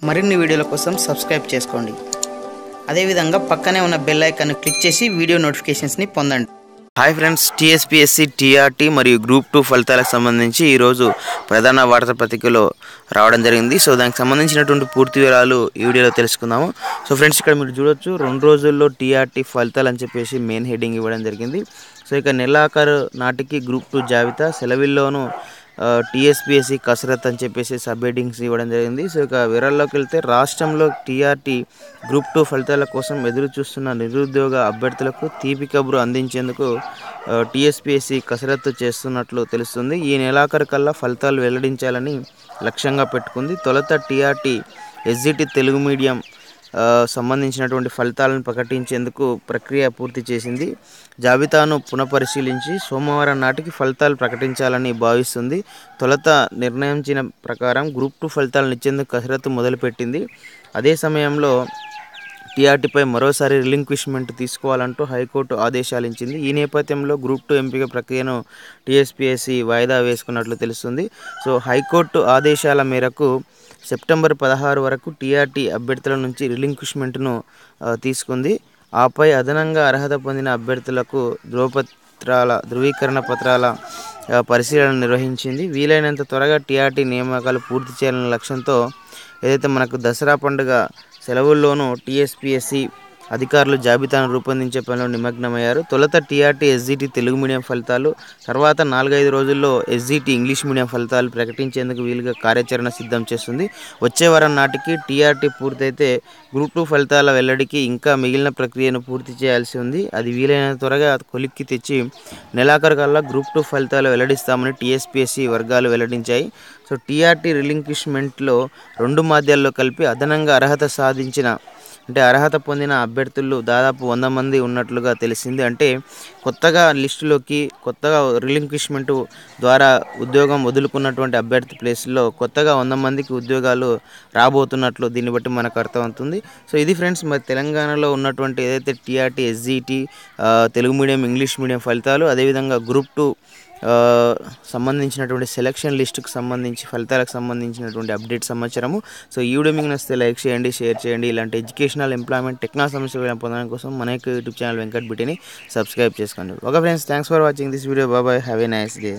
మరిన్ని వీడియోల కోసం సబ్స్క్రైబ్ చేసుకోండి. అదేవిధంగా పక్కనే ఉన్న బెల్ ఐకాన్ క్లిక్ చేసి వీడియో నోటిఫికేషన్స్ని పొందండి. హాయ్ ఫ్రెండ్స్, TSPSC TRT మరియు గ్రూప్ 2 ఫలితాలకు సంబంధించి ఈరోజు ప్రధాన వార్తాపత్రికలో రావడం జరిగింది. సో దానికి సంబంధించినటువంటి పూర్తి వివరాలు ఈ వీడియోలో తెలుసుకుందాము. సో ఫ్రెండ్స్, ఇక్కడ మీరు చూడొచ్చు 2 రోజుల్లో TRT ఫలితాలు అని చెప్పేసి మెయిన్ హెడ్డింగ్ ఇవ్వడం జరిగింది. సో ఇక నెలాఖరు నాటికి గ్రూప్ 2 జాబితా, సెలవుల్లోనూ TSPSC కసరత్ అని చెప్పేసి సబ్ హెడ్డింగ్స్ ఇవ్వడం జరిగింది. సో ఇక వివరాల్లోకి వెళ్తే, రాష్ట్రంలో TRT గ్రూప్ 2 ఫలితాల కోసం ఎదురు చూస్తున్న నిరుద్యోగ అభ్యర్థులకు తీపి కబురు అందించేందుకు TSPSC కసరత్తు చేస్తున్నట్లు తెలుస్తుంది. ఈ నెలాఖరు కల్లా ఫలితాలు వెల్లడించాలని లక్ష్యంగా పెట్టుకుంది. తొలుత TRT SGT తెలుగు మీడియం సంబంధించినటువంటి ఫలితాలను ప్రకటించేందుకు ప్రక్రియ పూర్తి చేసింది. జాబితాను పునఃపరిశీలించి సోమవారం నాటికి ఫలితాలు ప్రకటించాలని భావిస్తుంది. తొలుత నిర్ణయించిన ప్రకారం గ్రూప్ 2 ఫలితాలను ఇచ్చేందుకు కసరత్తు మొదలుపెట్టింది. అదే సమయంలో TRTపై మరోసారి రిలింక్విష్మెంట్ తీసుకోవాలంటూ హైకోర్టు ఆదేశాలిచ్చింది. ఈ నేపథ్యంలో గ్రూప్ 2 ఎంపిక ప్రక్రియను TSPSC వాయిదా వేసుకున్నట్లు తెలుస్తుంది. సో హైకోర్టు ఆదేశాల మేరకు సెప్టెంబర్ 16 వరకు TRT అభ్యర్థుల నుంచి రిలింక్విష్మెంట్ను తీసుకుంది. ఆపై అదనంగా అర్హత పొందిన అభ్యర్థులకు ధృవీకరణ పత్రాల పరిశీలన నిర్వహించింది. వీలైనంత త్వరగా TRT నియామకాలు పూర్తి చేయాలనే లక్ష్యంతో ఏదైతే మనకు దసరా పండుగ సెలవుల్లోనూ TSPSC అధికారులు జాబితాను రూపొందించే పనిలో నిమగ్నమయ్యారు. తొలుత TRT SGT తెలుగు మీడియం ఫలితాలు, తర్వాత 4-5 రోజుల్లో SGT ఇంగ్లీష్ మీడియం ఫలితాలు ప్రకటించేందుకు వీలుగా కార్యాచరణ సిద్ధం చేస్తుంది. వచ్చే వారం నాటికి TRT పూర్తయితే గ్రూప్ 2 ఫలితాల వెల్లడికి ఇంకా మిగిలిన ప్రక్రియను పూర్తి చేయాల్సి ఉంది. అది వీలైనంత త్వరగా కొలిక్కి తెచ్చి నెలాఖరు కల్లా గ్రూప్ 2 ఫలితాలు వెల్లడిస్తామని TSPSC వర్గాలు వెల్లడించాయి. సో TRT రిలింక్విష్మెంట్లో 2 మాధ్యాల్లో కలిపి అదనంగా అర్హత పొందిన అభ్యర్థులు దాదాపు 100 మంది ఉన్నట్లుగా తెలిసింది. అంటే కొత్తగా రిలింక్విష్మెంట్ ద్వారా ఉద్యోగం వదులుకున్నటువంటి అభ్యర్థి ప్లేస్లో కొత్తగా 100 మందికి ఉద్యోగాలు రాబోతున్నట్లు దీన్ని బట్టి మనకు అర్థమవుతుంది. సో ఇది ఫ్రెండ్స్, మరి తెలంగాణలో ఉన్నటువంటి ఏదైతే TRT SGT Telugu medium English medium ఫలితాలు, అదేవిధంగా గ్రూప్ 2 సంబంధించినటువంటి సెలక్షన్ లిస్టుకు సంబంధించి ఫలితాలకు సంబంధించినటువంటి అప్డేట్ సమాచారము. సో ఈ వీడియో మీకు నచ్చితే లైక్ చేయండి, షేర్ చేయండి. ఇలాంటి ఎడ్యుకేషనల్, ఎంప్లాయ్మెంట్, టెక్నాలజీ సమస్యలు పొందడం కోసం మన యూట్యూబ్ ఛానల్ వెంకట్బిటిని సబ్స్క్రైబ్ చేసుకోండి. Okay friends, thanks for watching this video. Bye, have a nice day.